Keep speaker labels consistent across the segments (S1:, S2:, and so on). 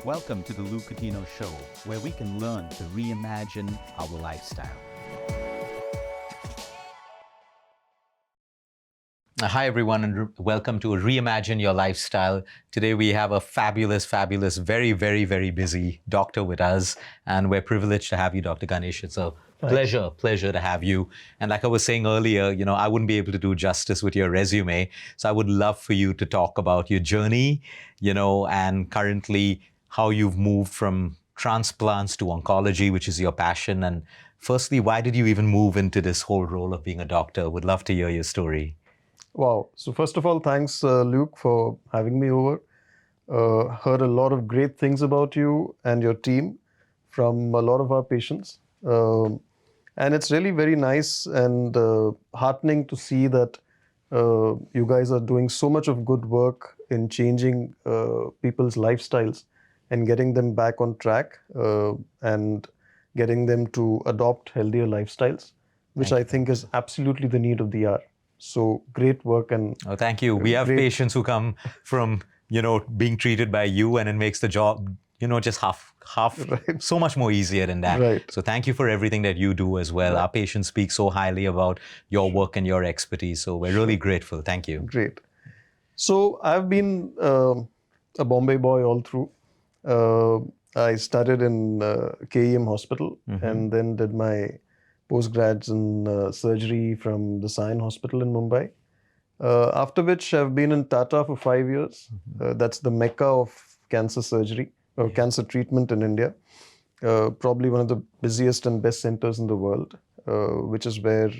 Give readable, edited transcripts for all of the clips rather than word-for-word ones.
S1: Welcome to the Luke Coutinho Show, where we can learn to reimagine our lifestyle.
S2: Hi, everyone, and welcome to Reimagine Your Lifestyle. Today, we have a fabulous, very, very busy doctor with us, and we're privileged to have you, Dr. Ganesh. It's a pleasure to have you. And like I was saying earlier, I wouldn't be able to do justice with your resume, so I would love for you to talk about your journey, and currently how you've moved from transplants to oncology, which is your passion. And firstly, why did you even move into this whole role of being a doctor? Would love to hear your story.
S3: Wow. So first of all, thanks, Luke, for having me over. Heard a lot of great things about you and your team from a lot of our patients. And it's really very nice and heartening to see that you guys are doing so much of good work in changing people's lifestyles and getting them back on track and getting them to adopt healthier lifestyles, which I think is absolutely the need of the hour. So great work. And
S2: oh, thank you. We have patients who come from, being treated by you, and it makes the job, just half right. So much more easier than that.
S3: Right.
S2: So thank you for everything that you do as well. Right. Our patients speak so highly about your work and your expertise. So we're really grateful. Thank you.
S3: Great. So I've been a Bombay boy all through. I started in KEM Hospital and then did my postgrads in surgery from the Sion Hospital in Mumbai. After which I've been in Tata for 5 years. That's the mecca of cancer surgery or cancer treatment in India. Probably one of the busiest and best centers in the world, which is where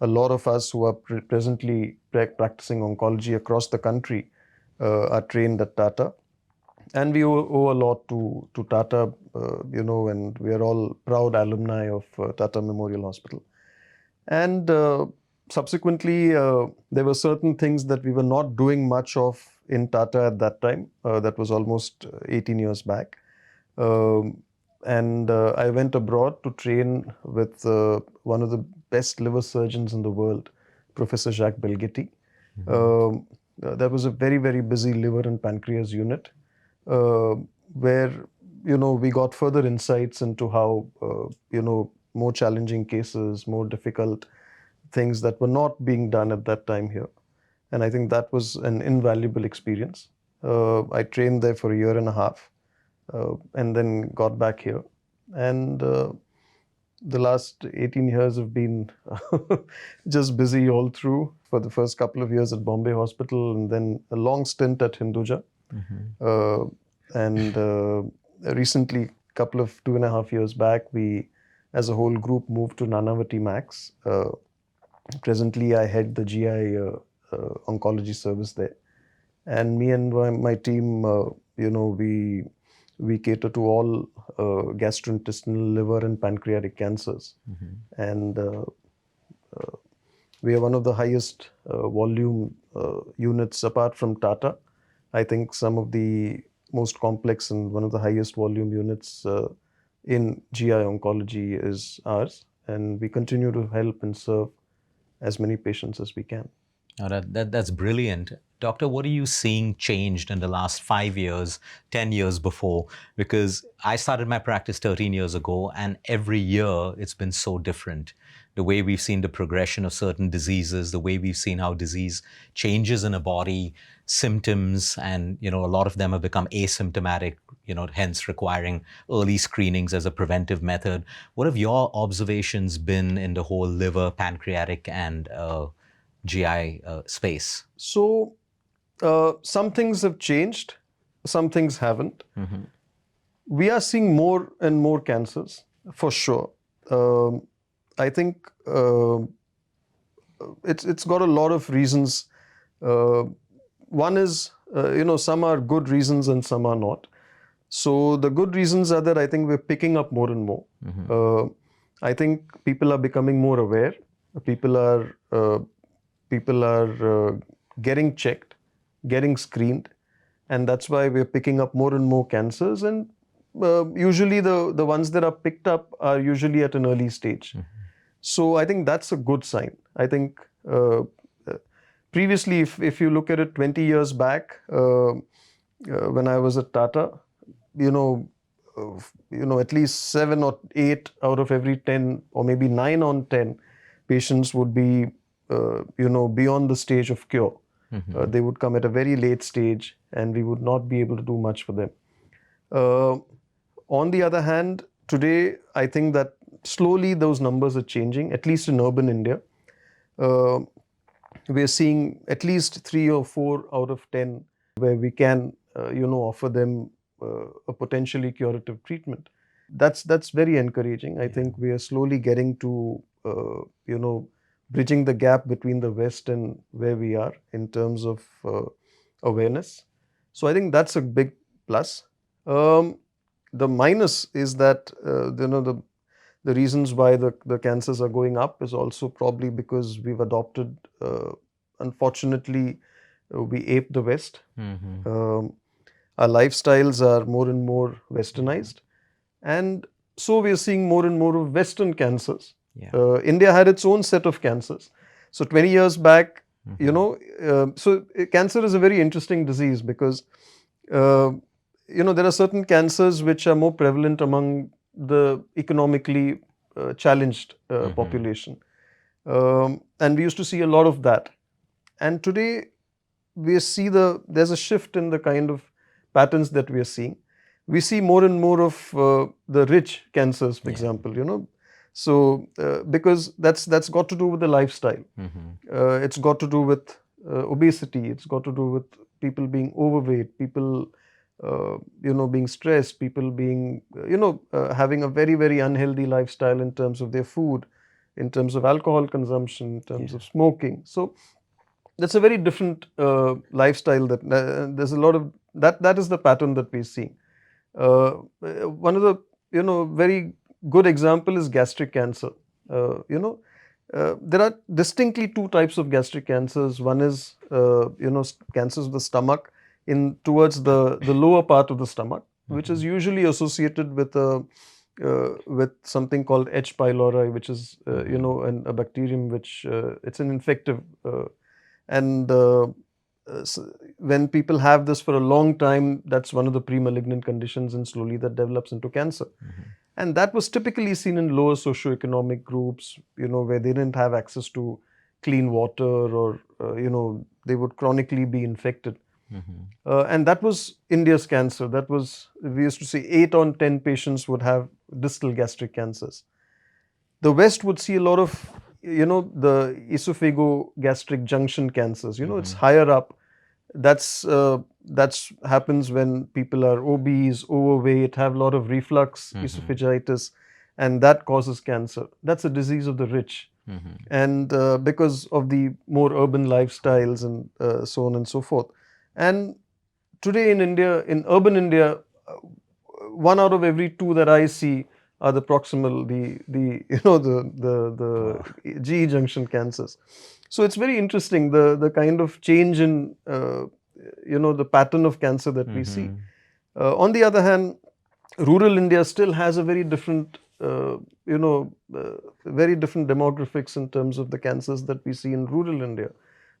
S3: a lot of us who are presently practicing oncology across the country are trained at Tata. And we owe a lot to Tata, and we are all proud alumni of Tata Memorial Hospital. And subsequently, there were certain things that we were not doing much of in Tata at that time. That was almost 18 years back. And I went abroad to train with one of the best liver surgeons in the world, Professor Jacques Belghetti. That was a very, very busy liver and pancreas unit. Where, we got further insights into how, more challenging cases, more difficult things that were not being done at that time here. And I think that was an invaluable experience. I trained there for a year and a half and then got back here. And the last 18 years have been just busy all through. For the first couple of years at Bombay Hospital and then a long stint at Hinduja. And recently, a couple of 2.5 years back, we as a whole group moved to Nanavati Max. Presently, I head the GI oncology service there. And me and my team, we cater to all gastrointestinal, liver and pancreatic cancers. And we are one of the highest volume units apart from Tata. I think some of the most complex and one of the highest volume units in GI oncology is ours. And we continue to help and serve as many patients as we can.
S2: Oh, that's brilliant. Doctor, what are you seeing changed in the last 5 years, 10 years before? Because I started my practice 13 years ago, and every year it's been so different. The way we've seen the progression of certain diseases, the way we've seen how disease changes in a body, symptoms, and a lot of them have become asymptomatic, hence requiring early screenings as a preventive method. What have your observations been in the whole liver, pancreatic, and GI space?
S3: So some things have changed, some things haven't. We are seeing more and more cancers, for sure. I think it's got a lot of reasons. One is, some are good reasons and some are not. So the good reasons are that I think we're picking up more and more. I think people are becoming more aware. People are getting checked, getting screened, and that's why we're picking up more and more cancers. And usually the ones that are picked up are usually at an early stage. So I think that's a good sign. I think previously, if you look at it 20 years back, when I was at Tata, at least 7 or 8 out of every 10, or maybe 9 on 10 patients would be, beyond the stage of cure. They would come at a very late stage, and we would not be able to do much for them. On the other hand, today, I think that slowly those numbers are changing, at least in urban India. We are seeing at least 3 or 4 out of 10 where we can, offer them a potentially curative treatment. That's very encouraging. I think we are slowly getting to, bridging the gap between the West and where we are in terms of awareness. So I think that's a big plus. The minus is that, the reasons why the cancers are going up is also probably because we've adopted, unfortunately, we ape the West. Our lifestyles are more and more westernized. And so we are seeing more and more of Western cancers. India had its own set of cancers. So 20 years back, so cancer is a very interesting disease because, there are certain cancers which are more prevalent among the economically challenged population. And we used to see a lot of that. And today, there's a shift in the kind of patterns that we are seeing. We see more and more of the rich cancers, for example, So, because that's got to do with the lifestyle. It's got to do with obesity. It's got to do with people being overweight, people, being stressed, people being, having a very, very unhealthy lifestyle in terms of their food, in terms of alcohol consumption, in terms of smoking. So, that's a very different lifestyle. There's a lot of that is the pattern that we're seeing. One of the very good example is gastric cancer. There are distinctly 2 types of gastric cancers. One is cancers of the stomach towards the lower part of the stomach, which is usually associated with something called H. pylori, which is a bacterium which it's an infective. And when people have this for a long time, that's one of the pre-malignant conditions, and slowly that develops into cancer. And that was typically seen in lower socioeconomic groups, where they didn't have access to clean water, or, they would chronically be infected. And that was India's cancer. We used to say 8 on 10 patients would have distal gastric cancers. The West would see a lot of, the esophagogastric junction cancers. It's higher up. That's happens when people are obese, overweight, have a lot of reflux, esophagitis, and that causes cancer. That's a disease of the rich. And because of the more urban lifestyles and so on and so forth. And today in India, in urban India, 1 out of every 2 that I see are the proximal, the GE junction cancers. So it's very interesting, the kind of change in, the pattern of cancer that we see. On the other hand, rural India still has a very different, very different demographics in terms of the cancers that we see in rural India.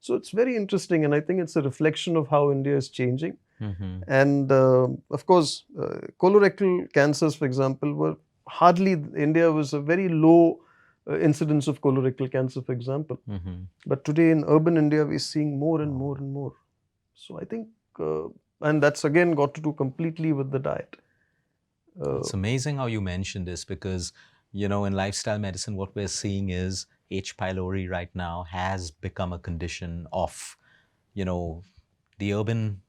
S3: So it's very interesting, and I think it's a reflection of how India is changing. And of course, colorectal cancers, for example, India was a very low incidence of colorectal cancer, for example. But today in urban India, we're seeing more and more and more. So I think, and that's again got to do completely with the diet.
S2: It's amazing how you mentioned this, because, in lifestyle medicine, what we're seeing is H. pylori right now has become a condition of, the urban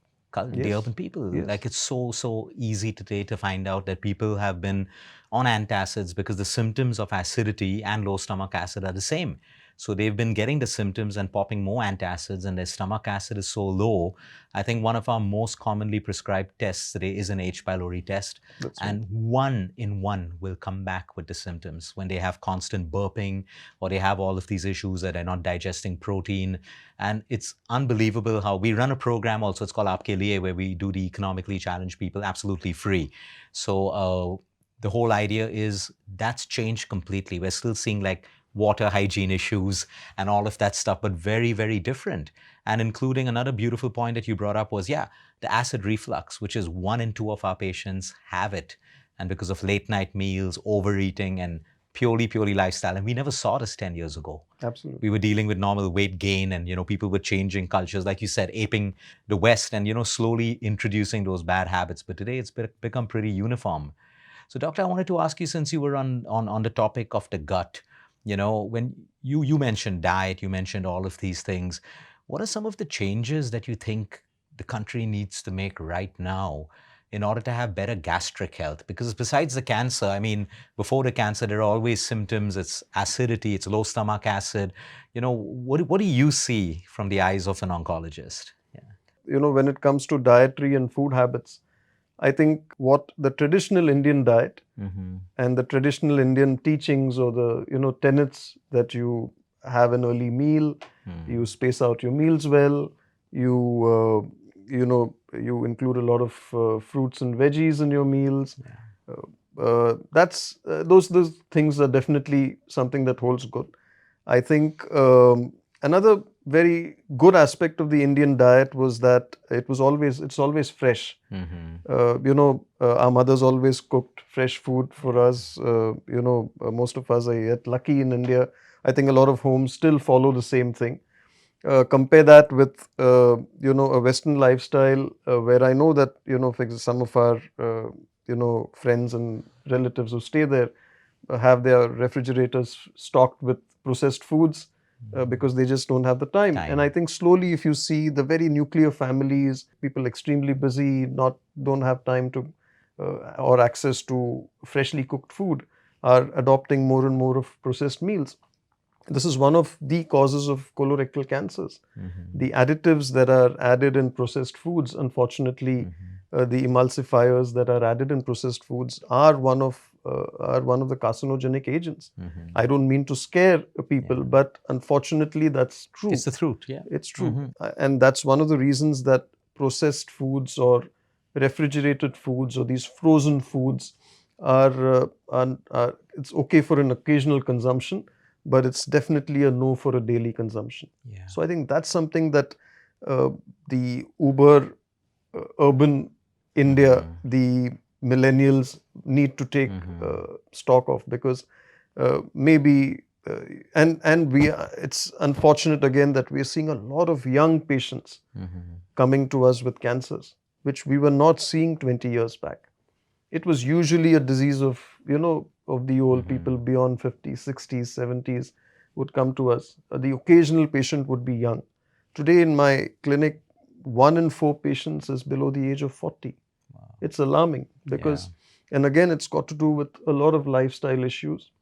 S2: people.
S3: Yes.
S2: Like, it's so easy today to find out that people have been on antacids because the symptoms of acidity and low stomach acid are the same. So they've been getting the symptoms and popping more antacids, and their stomach acid is so low. I think one of our most commonly prescribed tests today is an H. pylori test. And 1 in 1 will come back with the symptoms when they have constant burping, or they have all of these issues that they're not digesting protein. And it's unbelievable how we run a program also, it's called Aapke Liye, where we do the economically challenged people absolutely free. So the whole idea is that's changed completely. We're still seeing like water hygiene issues and all of that stuff, but very, very different. And including another beautiful point that you brought up was, yeah, the acid reflux, which is 1 in 2 of our patients have it. And because of late night meals, overeating, and purely lifestyle. And we never saw this 10 years ago.
S3: Absolutely.
S2: We were dealing with normal weight gain, and people were changing cultures, like you said, aping the West, and slowly introducing those bad habits. But today it's become pretty uniform. So, doctor, I wanted to ask you, since you were on the topic of the gut, when you mentioned diet, you mentioned all of these things. What are some of the changes that you think the country needs to make right now in order to have better gastric health? Because besides the cancer, I mean, before the cancer, there are always symptoms. It's acidity, it's low stomach acid. What do you see from the eyes of an oncologist? Yeah.
S3: When it comes to dietary and food habits, I think what the traditional Indian diet and the traditional Indian teachings, or the tenets that you have an early meal, you space out your meals well, you include a lot of fruits and veggies in your meals. Those things are definitely something that holds good. I think another very good aspect of the Indian diet was that it's always fresh. Our mothers always cooked fresh food for us. Most of us are yet lucky in India. I think a lot of homes still follow the same thing. Compare that with a Western lifestyle, where I know that for example, some of our friends and relatives who stay there have their refrigerators stocked with processed foods because they just don't have the time. And I think slowly, if you see the very nuclear families, people extremely busy, don't have time to or access to freshly cooked food, are adopting more and more of processed meals. This is one of the causes of colorectal cancers. The additives that are added in processed foods, unfortunately, the emulsifiers that are added in processed foods are one of the carcinogenic agents. I don't mean to scare people, but unfortunately, that's true.
S2: It's the truth, yeah.
S3: It's true. And that's one of the reasons that processed foods or refrigerated foods or these frozen foods are it's okay for an occasional consumption, but it's definitely a no for a daily consumption.
S2: Yeah.
S3: So I think that's something that the uber urban India, the millennials need to take stock of, because maybe it's unfortunate again that we are seeing a lot of young patients coming to us with cancers, which we were not seeing 20 years back. It was usually a disease of the old people beyond 50s, 60s, 70s would come to us. The occasional patient would be young. Today in my clinic, 1 in 4 patients is below the age of 40. Wow. It's alarming because, and again, it's got to do with a lot of lifestyle issues.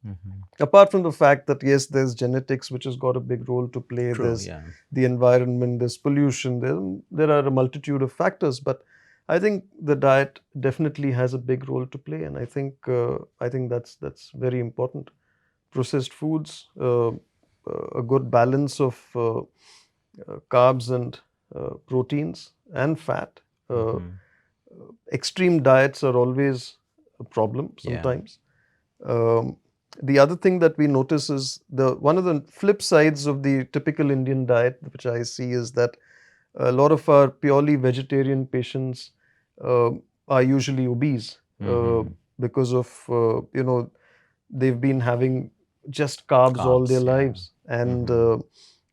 S3: Apart from the fact that, yes, there's genetics, which has got a big role to play.
S2: True,
S3: there's the environment, there's pollution, there are a multitude of factors, but I think the diet definitely has a big role to play, and I think that's very important. Processed foods, a good balance of carbs and proteins and fat. Extreme diets are always a problem sometimes. The other thing that we notice is one of the flip sides of the typical Indian diet, which I see, is that a lot of our purely vegetarian patients are usually obese because of they've been having just carbs all their lives, and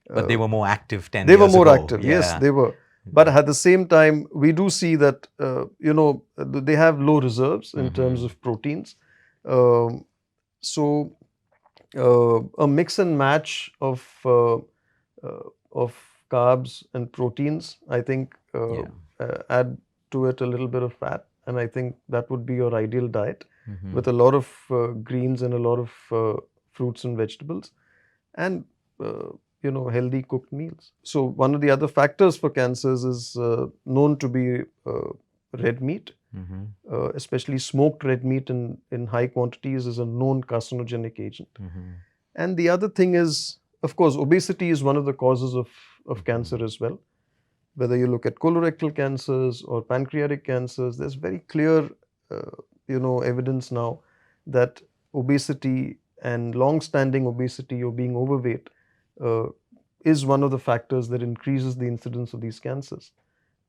S2: but they were more active 10
S3: they
S2: years
S3: were more
S2: ago.
S3: active. Yes, they were. But at the same time, we do see that they have low reserves in terms of proteins. So a mix and match of carbs and proteins, I think, add to it a little bit of fat, and I think that would be your ideal diet with a lot of greens and a lot of fruits and vegetables, and healthy cooked meals. So one of the other factors for cancers is known to be red meat. Especially smoked red meat in high quantities is a known carcinogenic agent. And the other thing is, of course, obesity is one of the causes of cancer as well. Whether you look at colorectal cancers or pancreatic cancers, there's very clear evidence now that obesity and long-standing obesity or being overweight is one of the factors that increases the incidence of these cancers.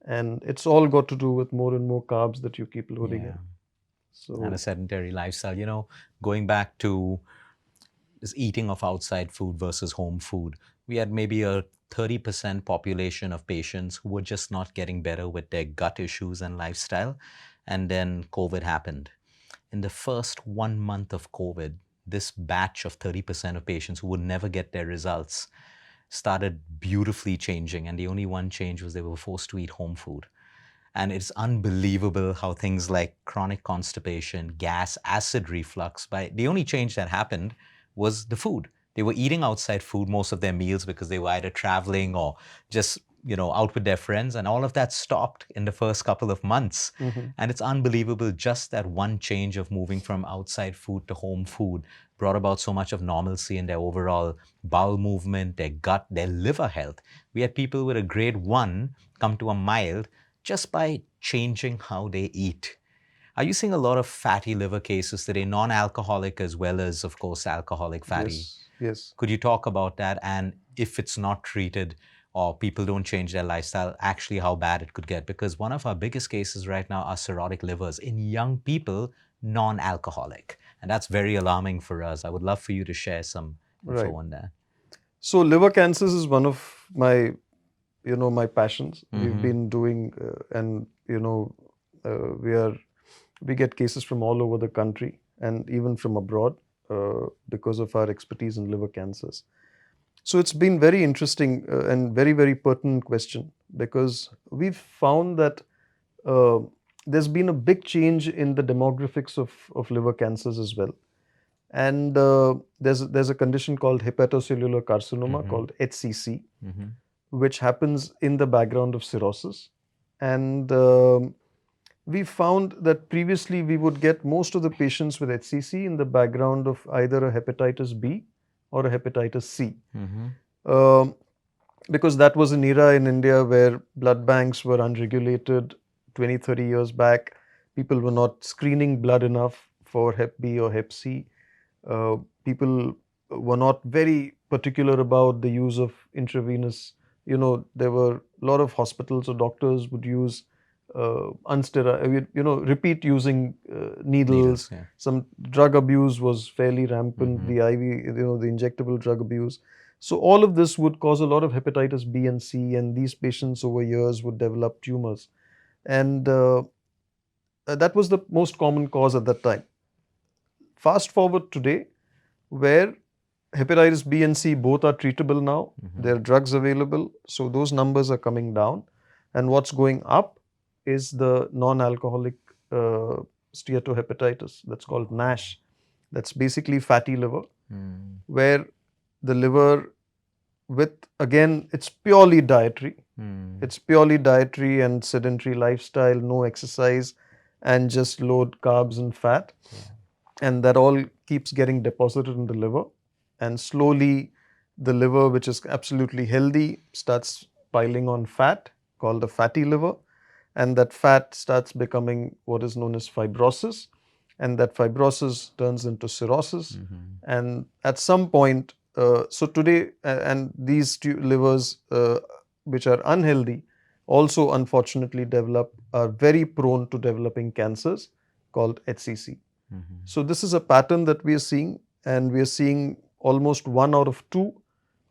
S3: And it's all got to do with more and more carbs that you keep loading in.
S2: And a
S3: So,
S2: sedentary lifestyle. You know, going back to this eating of outside food versus home food, we had maybe a 30% population of patients who were just not getting better with their gut issues and lifestyle. And then COVID happened. In the first 1 month of COVID, this batch of 30% of patients who would never get their results started beautifully changing. And the only one change was they were forced to eat home food. And it's unbelievable how things like chronic constipation, gas, acid reflux, the only change that happened was the food. They were eating outside food most of their meals because they were either traveling or just, out with their friends. And all of that stopped in the first couple of months. And it's unbelievable, just that one change of moving from outside food to home food brought about so much of normalcy in their overall bowel movement, their gut, their liver health. We had people with a grade 1 come to a mild just by changing how they eat. Are you seeing a lot of fatty liver cases today, non-alcoholic as well as, of course, alcoholic fatty?
S3: yes.
S2: Could you talk about that? And if it's not treated or people don't change their lifestyle, actually how bad it could get? Because one of our biggest cases right now are cirrhotic livers in young people, non-alcoholic. And that's very alarming for us. I would love for you to share some info on that.
S3: So liver cancers is one of my my passions. We've been doing, and we get cases from all over the country and even from abroad because of our expertise in liver cancers. So it's been very interesting and very, very pertinent question, because we've found that there's been a big change in the demographics of liver cancers as well. And there's a condition called hepatocellular carcinoma called HCC, which happens in the background of cirrhosis. And we found that previously we would get most of the patients with HCC in the background of either a hepatitis B or a hepatitis C. Because that was an era in India where blood banks were unregulated 20, 30 years back. People were not screening blood enough for Hep B or Hep C. People were not very particular about the use of intravenous. There were a lot of hospitals or doctors would use repeat using needles. Some drug abuse was fairly rampant, the IV, the injectable drug abuse. So all of this would cause a lot of hepatitis B and C, and these patients over years would develop tumors. And that was the most common cause at that time. Fast forward today, where hepatitis B and C both are treatable now. There are drugs available, so those numbers are coming down. And what's going up is the non-alcoholic steatohepatitis, that's called NASH. That's basically fatty liver, where the liver again, it's purely dietary. It's purely dietary and sedentary lifestyle, no exercise, and just load carbs and fat. And that all keeps getting deposited in the liver. And slowly, the liver, which is absolutely healthy, starts piling on fat, called a fatty liver. And that fat starts becoming what is known as fibrosis. And that fibrosis turns into cirrhosis. And at some point, so today, and these livers, which are unhealthy, also unfortunately are very prone to developing cancers called HCC. So this is a pattern that we are seeing, and we are seeing almost 1 out of 2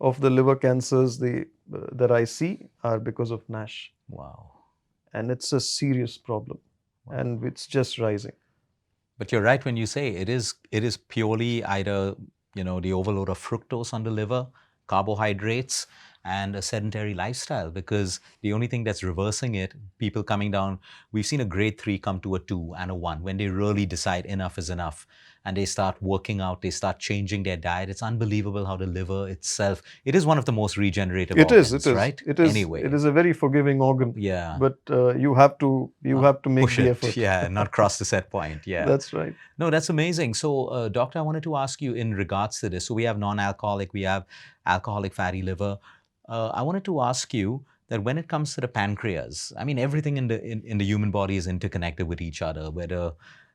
S3: of the liver cancers that I see are because of NASH.
S2: Wow.
S3: And it's a serious problem, and it's just rising.
S2: But you're right when you say it is purely either, the overload of fructose on the liver, carbohydrates, and a sedentary lifestyle, because the only thing that's reversing it, people coming down, we've seen a grade 3 come to a 2 and a 1 when they really decide enough is enough and they start working out, they start changing their diet. It's unbelievable how the liver itself, it is one of the most regenerative organs, right?
S3: It is.
S2: Anyway.
S3: It is a very forgiving organ.
S2: Yeah.
S3: But you have to make
S2: push
S3: the
S2: it.
S3: effort.
S2: Yeah, not cross the set point. Yeah.
S3: That's right.
S2: No, that's amazing. So, doctor, I wanted to ask you in regards to this. So we have non-alcoholic, we have alcoholic fatty liver. I wanted to ask you that when it comes to the pancreas, I mean, everything in the human body is interconnected with each other. Whether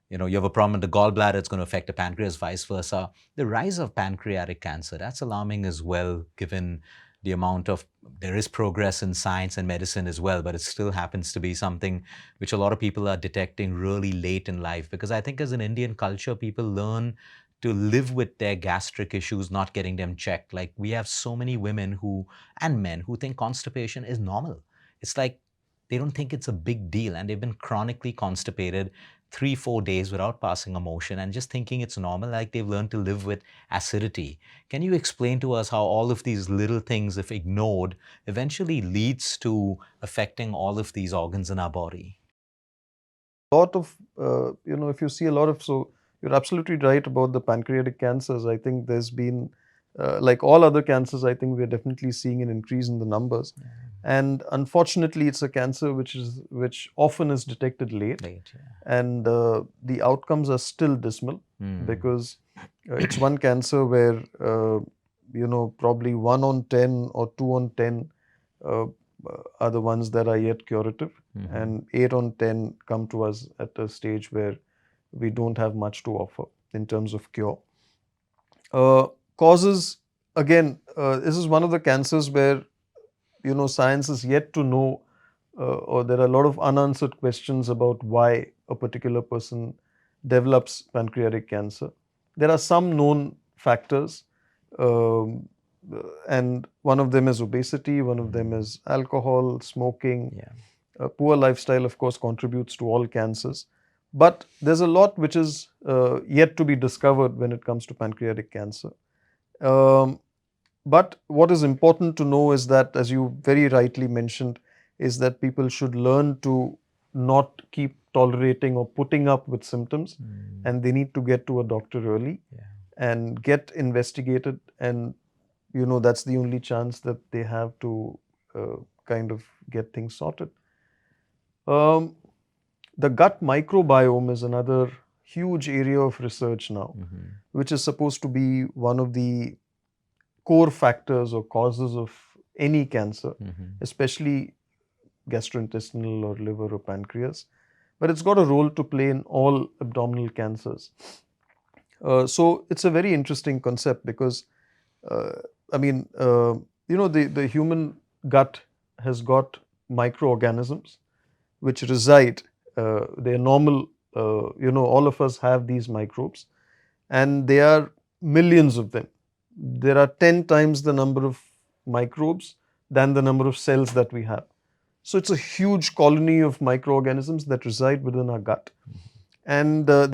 S2: you have a problem with the gallbladder, it's going to affect the pancreas, vice versa. The rise of pancreatic cancer, that's alarming as well, given the amount of, there is progress in science and medicine as well, but it still happens to be something which a lot of people are detecting really late in life. Because I think as an Indian culture, people learn to live with their gastric issues, not getting them checked. Like we have so many women who, and men who think constipation is normal. It's like they don't think it's a big deal, and they've been chronically constipated 3-4 days without passing a motion and just thinking it's normal, like they've learned to live with acidity. Can you explain to us how all of these little things, if ignored, eventually leads to affecting all of these organs in our body?
S3: Lot of, if you see a lot of, so you're absolutely right about the pancreatic cancers. I think there's been, like all other cancers, I think we're definitely seeing an increase in the numbers. And unfortunately, it's a cancer which often is detected late. And the outcomes are still dismal because it's one cancer where, probably 1 on 10 or 2 on 10 are the ones that are yet curative, and 8 on 10 come to us at a stage where we don't have much to offer in terms of cure. Causes, again, this is one of the cancers where, science is yet to know, or there are a lot of unanswered questions about why a particular person develops pancreatic cancer. There are some known factors, and one of them is obesity, one of them is alcohol, smoking. Poor lifestyle, of course, contributes to all cancers. But there's a lot which is yet to be discovered when it comes to pancreatic cancer. But what is important to know is that, as you very rightly mentioned, is that people should learn to not keep tolerating or putting up with symptoms, and they need to get to a doctor early and get investigated, and that's the only chance that they have to kind of get things sorted. The gut microbiome is another huge area of research now, which is supposed to be one of the core factors or causes of any cancer, especially gastrointestinal or liver or pancreas. But it's got a role to play in all abdominal cancers. So it's a very interesting concept because, the human gut has got microorganisms which reside. They're normal, all of us have these microbes, and there are millions of them. There are 10 times the number of microbes than the number of cells that we have. So it's a huge colony of microorganisms that reside within our gut. And a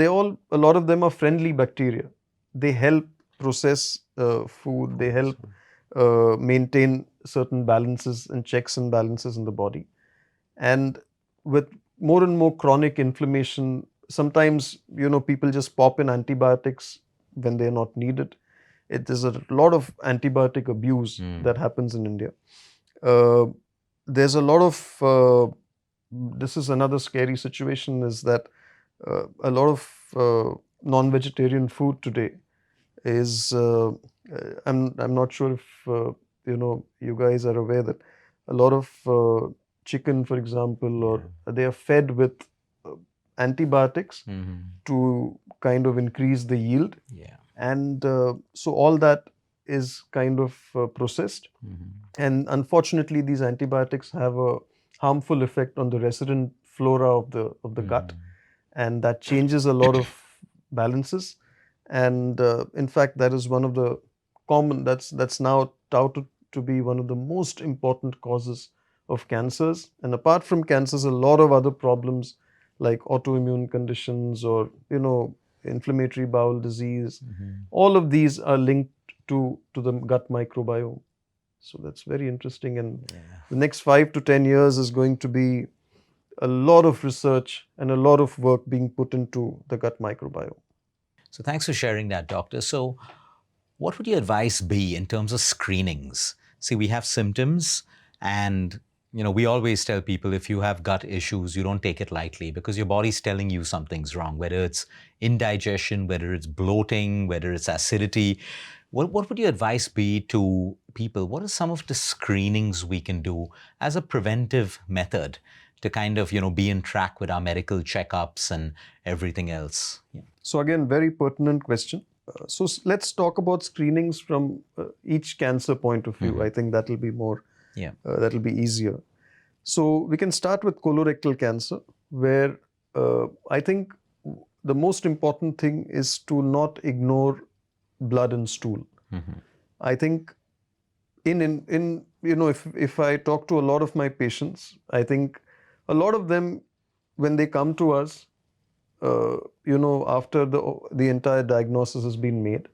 S3: lot of them are friendly bacteria. They help process food, they help maintain certain balances and checks and balances in the body. And with more and more chronic inflammation, sometimes, people just pop in antibiotics when they're not needed. There's a lot of antibiotic abuse that happens in India. There's a lot of, this is another scary situation, is that a lot of non-vegetarian food today is, I'm not sure if, you guys are aware that a lot of chicken, for example, or they are fed with antibiotics to kind of increase the yield. And so all that is kind of processed. And unfortunately, these antibiotics have a harmful effect on the resident flora of the gut. And that changes a lot of balances. And in fact, that is one of the common, that's now touted to be one of the most important causes of cancers. And apart from cancers, a lot of other problems like autoimmune conditions or, inflammatory bowel disease, all of these are linked to the gut microbiome. So that's very interesting. And the next 5 to 10 years is going to be a lot of research and a lot of work being put into the gut microbiome.
S2: So thanks for sharing that, doctor. So what would your advice be in terms of screenings? See, we have symptoms, and we always tell people, if you have gut issues, you don't take it lightly because your body's telling you something's wrong, whether it's indigestion, whether it's bloating, whether it's acidity. What would your advice be to people? What are some of the screenings we can do as a preventive method to kind of, be in track with our medical checkups and everything else?
S3: So again, very pertinent question. Let's talk about screenings from each cancer point of view. I think that will be more,
S2: Yeah.
S3: that will be easier. So we can start with colorectal cancer, where I think the most important thing is to not ignore blood and stool. I think in if I talk to a lot of my patients, I think a lot of them, when they come to us, after the entire diagnosis has been made,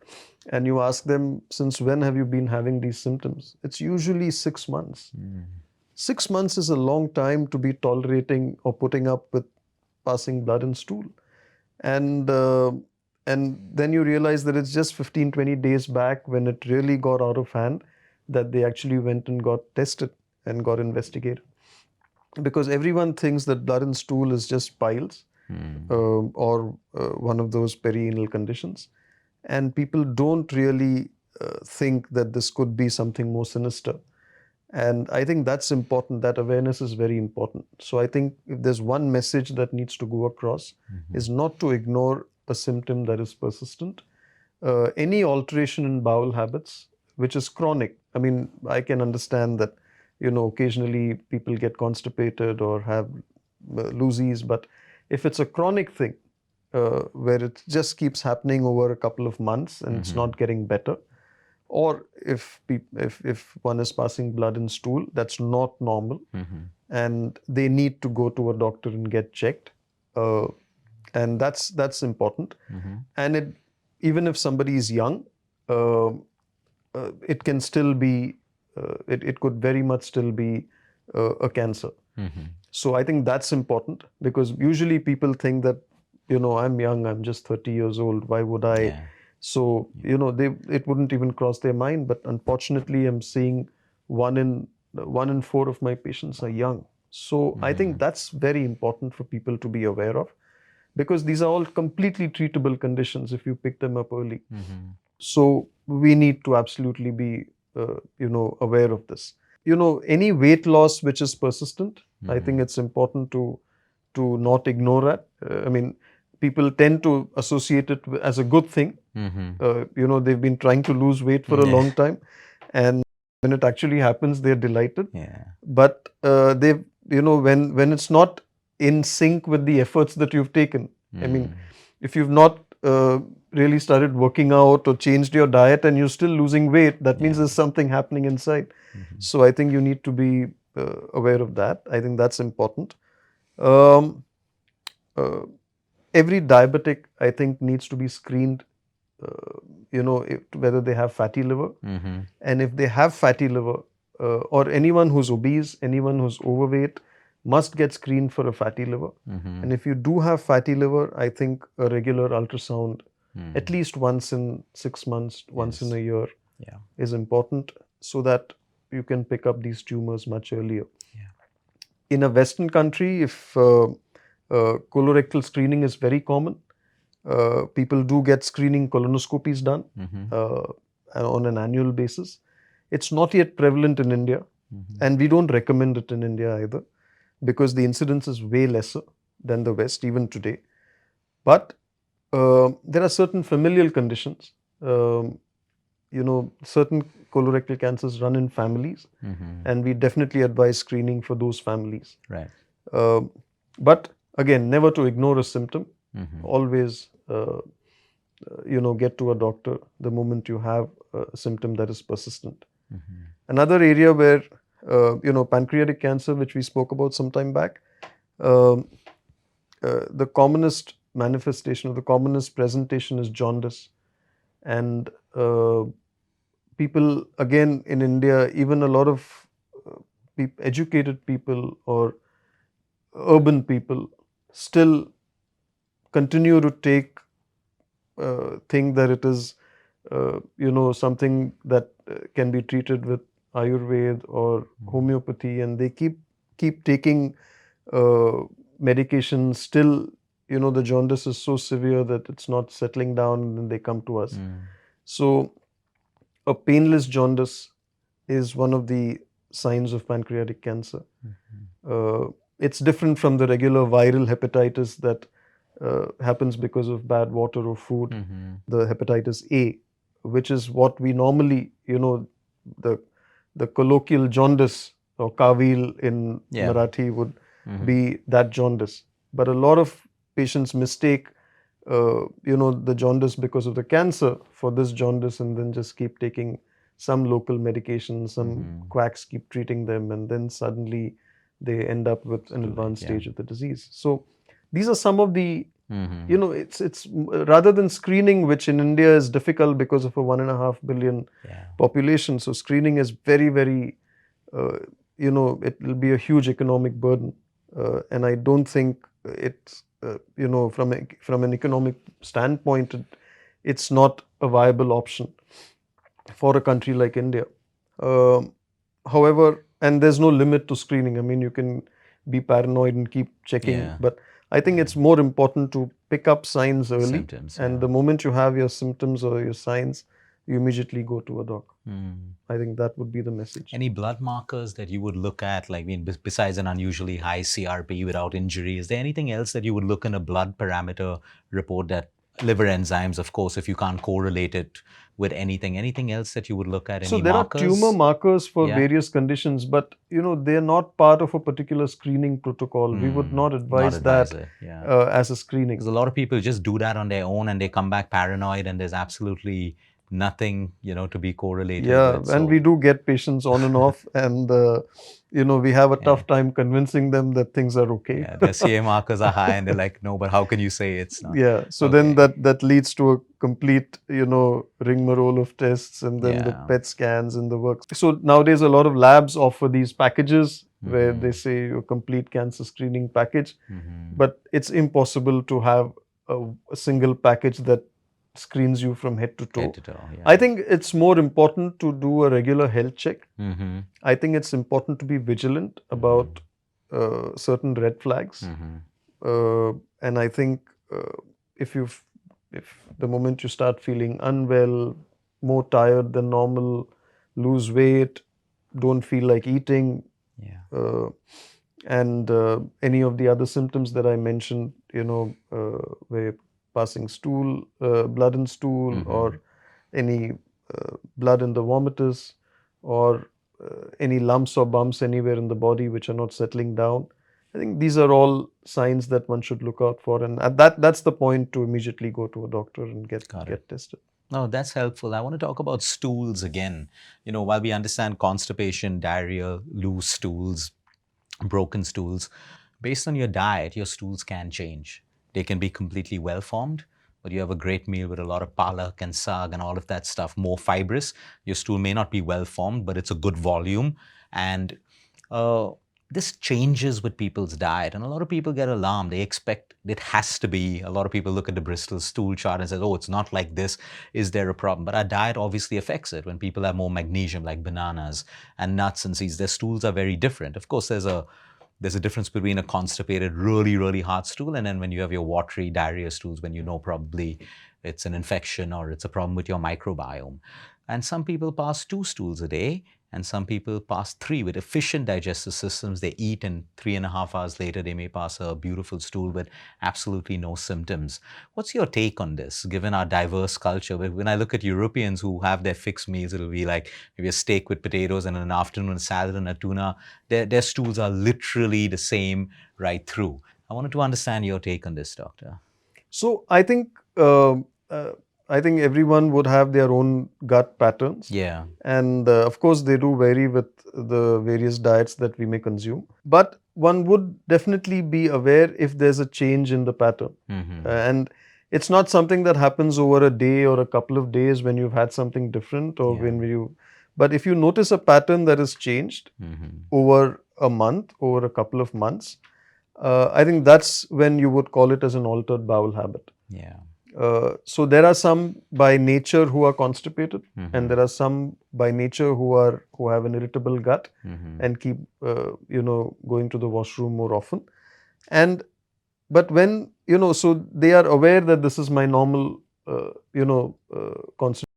S3: and you ask them, since when have you been having these symptoms? It's usually 6 months. 6 months is a long time to be tolerating or putting up with passing blood and stool. And then you realize that it's just 15-20 days back, when it really got out of hand, that they actually went and got tested and got investigated. Because everyone thinks that blood and stool is just piles, or one of those perianal conditions. And people don't really think that this could be something more sinister. And I think that's important. That awareness is very important. So I think if there's one message that needs to go across, is not to ignore a symptom that is persistent. Any alteration in bowel habits, which is chronic. I mean, I can understand that, occasionally people get constipated or have loosies, but if it's a chronic thing, where it just keeps happening over a couple of months and it's not getting better, or if one is passing blood and stool, that's not normal, and they need to go to a doctor and get checked, and that's important. And even if somebody is young, it can still be, it could very much still be a cancer. So I think that's important, because usually people think that, I'm young, I'm just 30 years old, why would I?
S2: Yeah.
S3: So, it wouldn't even cross their mind. But unfortunately, I'm seeing 1 in 4 of my patients are young. So I think that's very important for people to be aware of, because these are all completely treatable conditions if you pick them up early. So we need to absolutely be, aware of this. Any weight loss which is persistent, I think it's important to not ignore that. I mean, people tend to associate it as a good thing. They've been trying to lose weight for a long time, and when it actually happens, they're delighted.
S2: Yeah.
S3: But when it's not in sync with the efforts that you've taken. I mean, if you've not really started working out or changed your diet and you're still losing weight, that means there's something happening inside. So I think you need to be aware of that. I think that's important. Every diabetic, I think, needs to be screened, whether they have fatty liver. And if they have fatty liver, or anyone who's obese, anyone who's overweight, must get screened for a fatty liver. And if you do have fatty liver, I think a regular ultrasound, at least once in 6 months, once in a year, is important, so that you can pick up these tumors much earlier. In a Western country, if colorectal screening is very common, people do get screening colonoscopies done on an annual basis. It's not yet prevalent in India, and we don't recommend it in India either, because the incidence is way lesser than the West even today. But there are certain familial conditions. Certain colorectal cancers run in families, and we definitely advise screening for those families.
S2: Right.
S3: But again, never to ignore a symptom. Always, get to a doctor the moment you have a symptom that is persistent. Another area where, pancreatic cancer, which we spoke about some time back, the commonest manifestation or the commonest presentation is jaundice. And people, again, in India, even a lot of educated people or urban people still continue to think that it is, something that can be treated with Ayurveda or homeopathy, and they keep taking medication. Still, the jaundice is so severe that it's not settling down, and then they come to us. So a painless jaundice is one of the signs of pancreatic cancer. It's different from the regular viral hepatitis that happens because of bad water or food, the hepatitis A, which is what we normally, the colloquial jaundice or kavil in Marathi would be that jaundice. But a lot of patients mistake, the jaundice because of the cancer for this jaundice, and then just keep taking some local medication, some quacks keep treating them, and then suddenly they end up with an advanced stage of the disease. So these are some of the, it's rather than screening, which in India is difficult because of a 1.5 billion population. So screening is very, very, it will be a huge economic burden. And I don't think it's, from an economic standpoint, it's not a viable option for a country like India. However, and there's no limit to screening. I mean, you can be paranoid and keep checking, but I think it's more important to pick up signs early.
S2: Symptoms,
S3: and the moment you have your symptoms or your signs, you immediately go to a doc. I think that would be the message.
S2: Any blood markers that you would look at, like besides an unusually high CRP without injury, is there anything else that you would look in a blood parameter report? That liver enzymes, of course, if you can't correlate it with anything else that you would look at? Any
S3: so there
S2: markers?
S3: are tumor markers for various conditions, but they're not part of a particular screening protocol. We would not advise that as a screening.
S2: Because a lot of people just do that on their own and they come back paranoid, and there's absolutely nothing, to be correlated with.
S3: And we do get patients on and off, and we have a tough time convincing them that things are okay.
S2: Their CA markers are high, and they're like, no, but how can you say it's not?
S3: So then that leads to a complete, rigmarole of tests, and then the PET scans and the works. So nowadays a lot of labs offer these packages where they say a complete cancer screening package, but it's impossible to have a single package that screens you from head to toe. I think it's more important to do a regular health check. I think it's important to be vigilant about certain red flags. And I think if the moment you start feeling unwell, more tired than normal, lose weight, don't feel like eating, and any of the other symptoms that I mentioned, where passing stool, blood in stool, or any blood in the vomitus, or any lumps or bumps anywhere in the body which are not settling down. I think these are all signs that one should look out for, and that's the point to immediately go to a doctor and get tested.
S2: No, that's helpful. I want to talk about stools again. While we understand constipation, diarrhea, loose stools, broken stools, based on your diet, your stools can change. They can be completely well-formed, but you have a great meal with a lot of palak and sag and all of that stuff, more fibrous. Your stool may not be well-formed, but it's a good volume. And this changes with people's diet. And a lot of people get alarmed. They expect it has to be. A lot of people look at the Bristol stool chart and say, oh, it's not like this. Is there a problem? But our diet obviously affects it. When people have more magnesium, like bananas and nuts and seeds, their stools are very different. Of course, there's a difference between a constipated, really, really hard stool, and then when you have your watery diarrhea stools, when probably it's an infection or it's a problem with your microbiome. And some people pass 2 stools a day, and some people pass 3 with efficient digestive systems. They eat, and 3.5 hours later, they may pass a beautiful stool with absolutely no symptoms. What's your take on this, given our diverse culture? When I look at Europeans who have their fixed meals, it'll be like maybe a steak with potatoes and an afternoon salad and a tuna. Their stools are literally the same right through. I wanted to understand your take on this, doctor.
S3: So I think everyone would have their own gut patterns. And of course, they do vary with the various diets that we may consume. But one would definitely be aware if there's a change in the pattern. And it's not something that happens over a day or a couple of days when you've had something different, or but if you notice a pattern that has changed over a month, over a couple of months, I think that's when you would call it as an altered bowel habit. So there are some by nature who are constipated, and there are some by nature who have an irritable gut and keep going to the washroom more often. But when so they are aware that this is my normal constitution.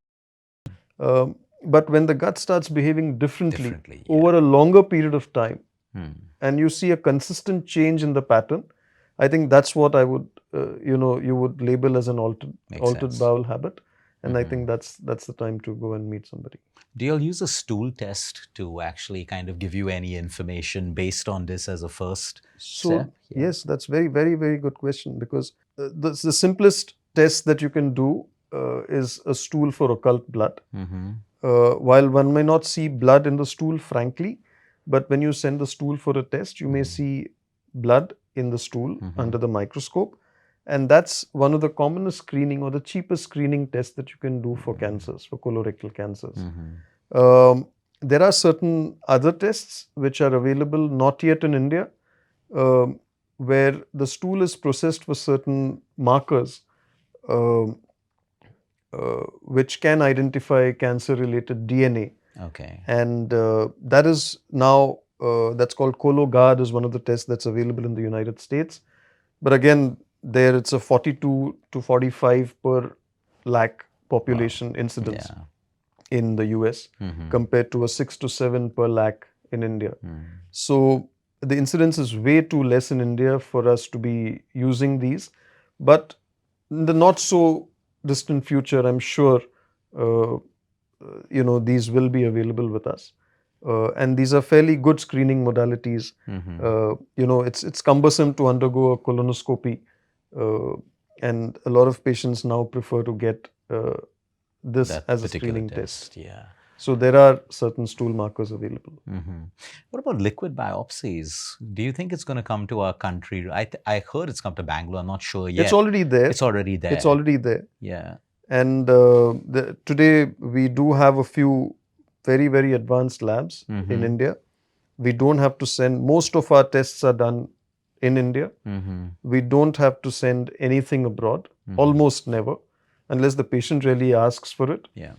S3: But when the gut starts behaving differently over a longer period of time, and you see a consistent change in the pattern, I think that's what I would, you would label as an
S2: Makes
S3: altered
S2: sense.
S3: bowel habit. And I think that's the time to go and meet somebody.
S2: Do you all use a stool test to actually kind of give you any information based on this as a first
S3: So,
S2: step?
S3: yes, that's very, very, very good question, because the simplest test that you can do is a stool for occult blood. While one may not see blood in the stool, frankly, but when you send the stool for a test, you may see blood in the stool under the microscope. And that's one of the commonest screening or the cheapest screening tests that you can do for cancers, for colorectal cancers. There are certain other tests which are available, not yet in India, where the stool is processed for certain markers which can identify cancer-related DNA.
S2: Okay.
S3: And that is now, that's called Cologuard, is one of the tests that's available in the United States. But again, there it's a 42 to 45 per lakh population incidence in the US compared to a 6 to 7 per lakh in India. So the incidence is way too less in India for us to be using these. But in the not so distant future, I'm sure, these will be available with us. And these are fairly good screening modalities. It's cumbersome to undergo a colonoscopy, and a lot of patients now prefer to get this
S2: That
S3: as a
S2: particular
S3: screening test.
S2: Yeah.
S3: So there are certain stool markers available.
S2: What about liquid biopsies? Do you think it's going to come to our country? I heard it's come to Bangalore. I'm not sure yet.
S3: It's already there.
S2: It's already there.
S3: It's already there.
S2: Yeah.
S3: And today we do have a few very, very advanced labs in India. We don't have to send, most of our tests are done in India. We don't have to send anything abroad, almost never, unless the patient really asks for it.
S2: Yeah.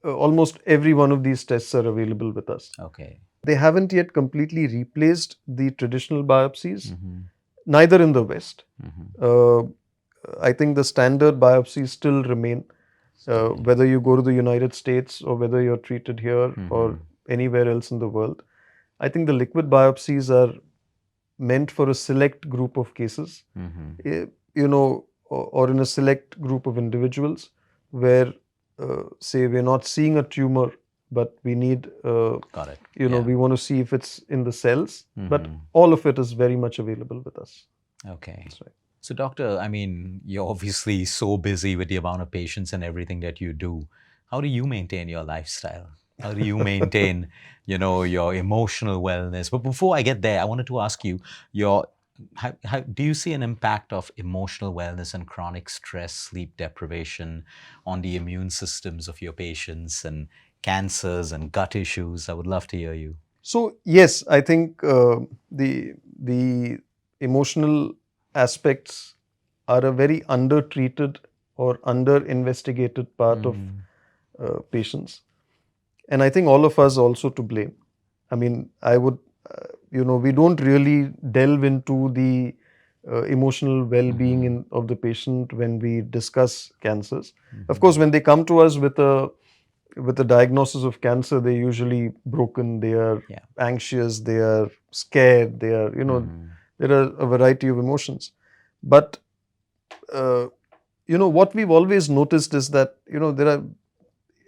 S3: Almost every one of these tests are available with us.
S2: Okay.
S3: They haven't yet completely replaced the traditional biopsies, neither in the West. I think the standard biopsies still remain, whether you go to the United States or whether you're treated here or anywhere else in the world. I think the liquid biopsies are meant for a select group of cases, or in a select group of individuals where, say, we're not seeing a tumor, but we need,
S2: Got it.
S3: we want to see if it's in the cells. But all of it is very much available with us.
S2: Okay.
S3: That's right.
S2: So, doctor, I mean, you're obviously so busy with the amount of patients and everything that you do. How do you maintain your lifestyle? How do you maintain, your emotional wellness? But before I get there, I wanted to ask you, how do you see an impact of emotional wellness and chronic stress, sleep deprivation on the immune systems of your patients and cancers and gut issues? I would love to hear you.
S3: So yes, I think the emotional aspects are a very undertreated or under-investigated part of patients. And I think all of us also to blame. I mean, I would, we don't really delve into the emotional well-being of the patient when we discuss cancers. Of course, when they come to us with a diagnosis of cancer, they're usually broken, they are anxious, they are scared, they are, there are a variety of emotions. But, what we've always noticed is that,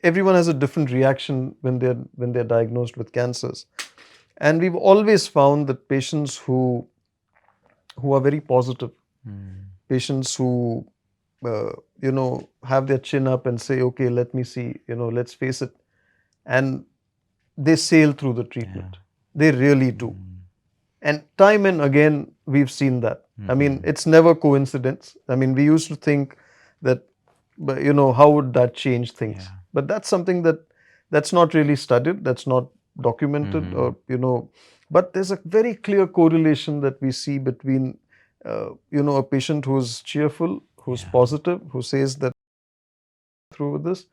S3: everyone has a different reaction when they're diagnosed with cancers. And we've always found that patients who are very positive, patients who, have their chin up and say, okay, let me see, let's face it. And they sail through the treatment. They really do. And time and again, we've seen that. I mean, it's never coincidence. I mean, we used to think that, how would that change things? But that's something that's not really studied, that's not documented, or, but there's a very clear correlation that we see between, a patient who's cheerful, who's positive, who says that through with this,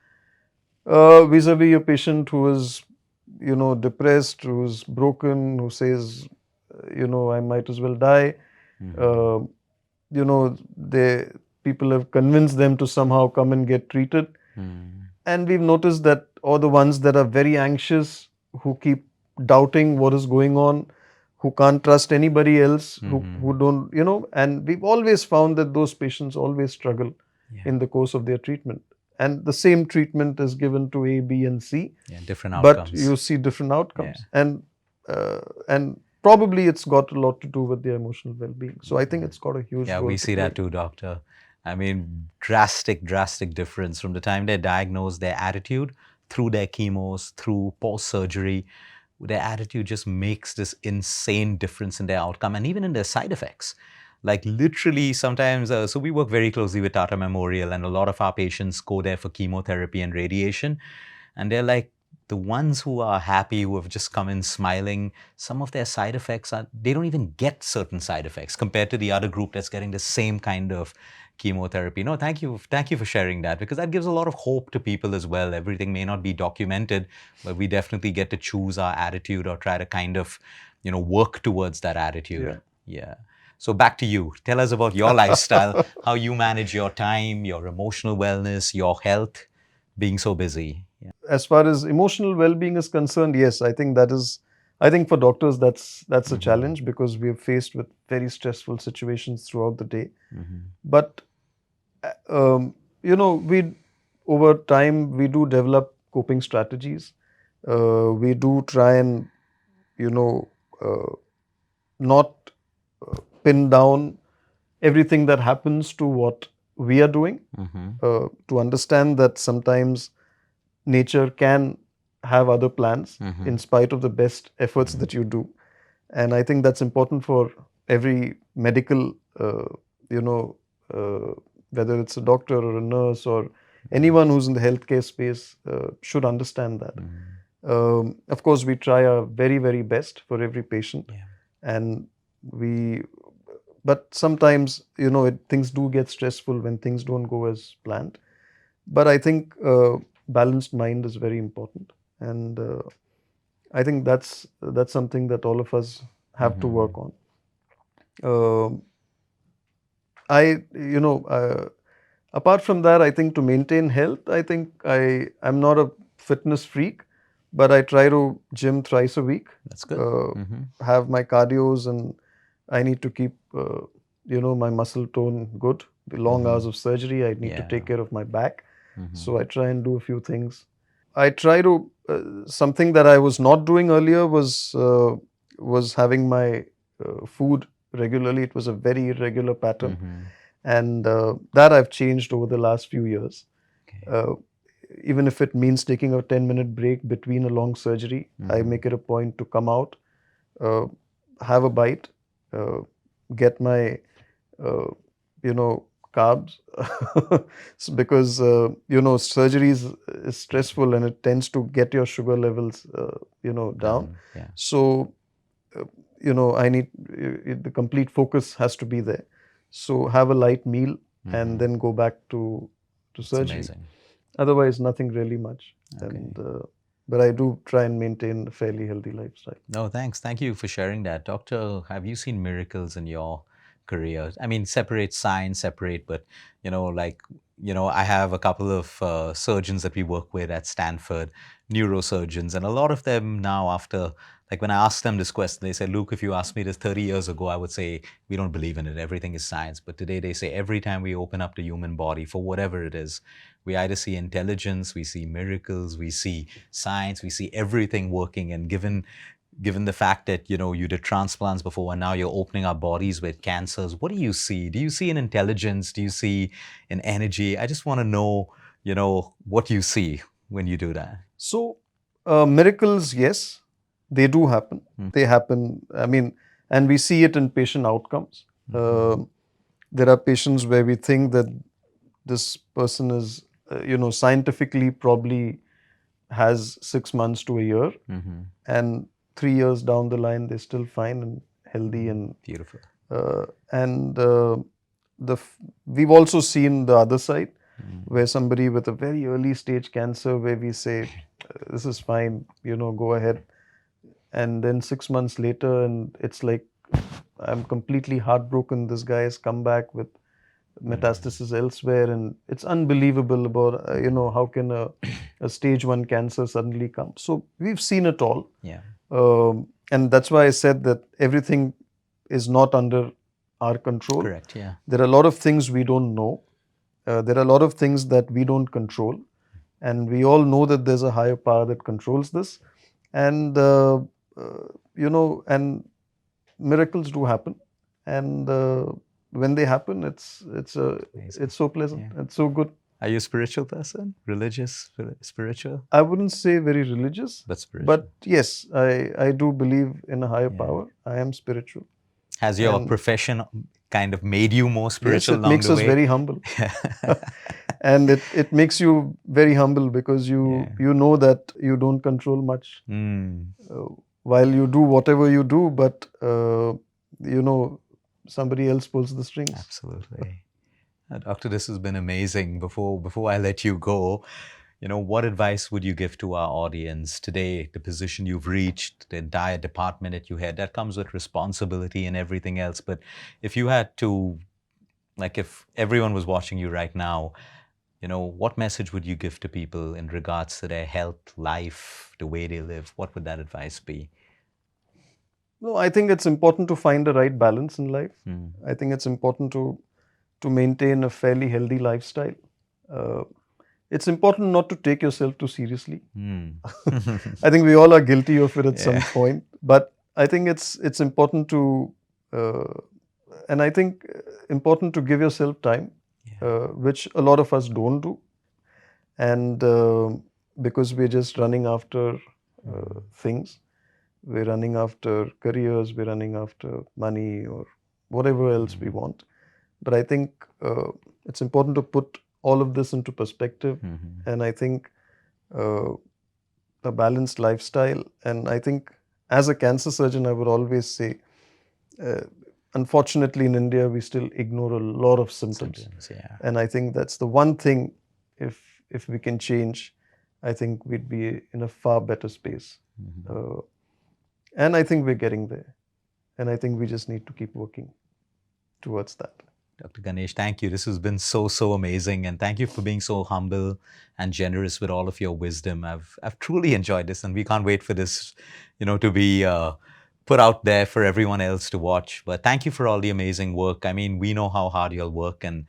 S3: vis-a-vis a patient who is, depressed, who's broken, who says, I might as well die. People have convinced them to somehow come and get treated. And we've noticed that all the ones that are very anxious, who keep doubting what is going on, who can't trust anybody else, who don't, and we've always found that those patients always struggle in the course of their treatment. And the same treatment is given to A, B, and C,
S2: different
S3: but
S2: outcomes.
S3: you see different outcomes. And probably it's got a lot to do with their emotional well-being. So I think it's got a huge role
S2: we
S3: to
S2: see
S3: play.
S2: that too, doctor. I mean, drastic difference from the time they're diagnosed, their attitude, through their chemos, through post-surgery. Their attitude just makes this insane difference in their outcome and even in their side effects. Like literally sometimes, so we work very closely with Tata Memorial, and a lot of our patients go there for chemotherapy and radiation. And they're like, the ones who are happy, who have just come in smiling, some of their side effects are, they don't even get certain side effects compared to the other group that's getting the same kind of chemotherapy. No, thank you for sharing that, because that gives a lot of hope to people as well. Everything may not be documented, but we definitely get to choose our attitude or try to kind of, work towards that attitude. Yeah. So back to you. Tell us about your lifestyle, how you manage your time, your emotional wellness, your health, being so busy.
S3: As far as emotional well-being is concerned, yes, I think for doctors that's a challenge, because we're faced with very stressful situations throughout the day. But we over time we do develop coping strategies. We do try and not pin down everything that happens to what we are doing. To understand that sometimes nature can have other plans in spite of the best efforts that you do. And I think that's important for every medical, whether it's a doctor or a nurse or anyone who's in the healthcare space should understand that. Of course, we try our very, very best for every patient. But sometimes, things do get stressful when things don't go as planned. But I think balanced mind is very important, and I think that's something that all of us have to work on. Apart from that, I think to maintain health, I think I'm not a fitness freak, but I try to gym thrice a week.
S2: That's good.
S3: Have my cardios, and I need to keep my muscle tone good. The long hours of surgery, I need to take care of my back. So I try and do a few things. I try to, something that I was not doing earlier was having my food regularly. It was a very irregular pattern. And that I've changed over the last few years. Even if it means taking a 10-minute break between a long surgery, I make it a point to come out, have a bite, get my, carbs, because surgery is stressful and it tends to get your sugar levels down. So I need the complete focus has to be there. So have a light meal and then go back to surgery.
S2: Amazing.
S3: Otherwise, nothing really much. But I do try and maintain a fairly healthy lifestyle.
S2: No, thanks. Thank you for sharing that. Doctor, have you seen miracles in your career? I mean, but, I have a couple of surgeons that we work with at Stanford, neurosurgeons, and a lot of them now after, like when I ask them this question, they say, Luke, if you asked me this 30 years ago, I would say, we don't believe in it. Everything is science. But today they say every time we open up the human body for whatever it is, we either see intelligence, we see miracles, we see science, we see everything working. And given the fact that, you did transplants before and now you're opening up bodies with cancers, what do you see? Do you see an intelligence? Do you see an energy? I just want to know, what you see when you do that.
S3: So, miracles, yes, they do happen. They happen, and we see it in patient outcomes. There are patients where we think that this person is, scientifically probably has 6 months to a year, and 3 years down the line, they're still fine and healthy and
S2: beautiful.
S3: We've also seen the other side, where somebody with a very early stage cancer, where we say, this is fine, go ahead. And then 6 months later, and it's like, I'm completely heartbroken. This guy has come back with metastasis elsewhere, and it's unbelievable about, how can a stage 1 cancer suddenly come. So we've seen it all. and that's why I said that everything is not under our control.
S2: Correct, yeah.
S3: There are a lot of things we don't know. There are a lot of things that we don't control. And we all know that there's a higher power that controls this. And, and miracles do happen. And when they happen, it's so pleasant.
S2: Yeah.
S3: It's so good.
S2: Are you a spiritual person? Religious? Spiritual?
S3: I wouldn't say very religious.
S2: But spiritual.
S3: But yes, I do believe in a higher power. I am spiritual.
S2: Has your profession kind of made you more spiritual
S3: yes, it
S2: along
S3: makes
S2: the
S3: us
S2: way?
S3: very humble. And it makes you very humble because you know that you don't control much. While you do whatever you do, but somebody else pulls the strings.
S2: Absolutely. Doctor, this has been amazing. Before I let you go, what advice would you give to our audience today? The position you've reached, the entire department that you had, that comes with responsibility and everything else. But if you had to, if everyone was watching you right now, what message would you give to people in regards to their health, life, the way they live? What would that advice be?
S3: No, I think it's important to find the right balance in life. I think it's important to maintain a fairly healthy lifestyle. It's important not to take yourself too seriously. I think we all are guilty of it at some point. But I think it's important to, and I think important to give yourself time, which a lot of us don't do. And because we're just running after things. We're running after careers, we're running after money or whatever else we want. But I think it's important to put all of this into perspective. And I think a balanced lifestyle. And I think as a cancer surgeon, I would always say, unfortunately in India, we still ignore a lot of symptoms. And I think that's the one thing, if we can change, I think we'd be in a far better space. And I think we're getting there. And I think we just need to keep working towards that.
S2: Dr. Ganesh, thank you. This has been so amazing. And thank you for being so humble and generous with all of your wisdom. I've truly enjoyed this, and we can't wait for this, to be put out there for everyone else to watch. But thank you for all the amazing work. I mean, we know how hard you'll work. And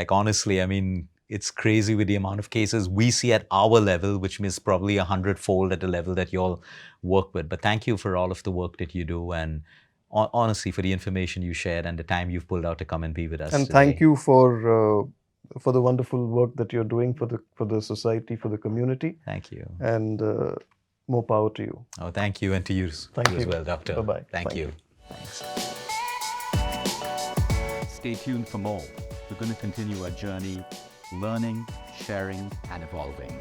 S2: honestly, I mean, it's crazy with the amount of cases we see at our level, which means probably 100-fold at the level that you all work with. But thank you for all of the work that you do, and honestly for the information you shared and the time you've pulled out to come and be with us.
S3: And
S2: today.
S3: Thank you for the wonderful work that you're doing for the society, for the community.
S2: Thank you.
S3: And more power to you.
S2: Oh, thank you, and to you, as well, Doctor.
S3: Bye-bye.
S2: Thank you. Thanks.
S1: Stay tuned for more. We're going to continue our journey, learning, sharing, and evolving.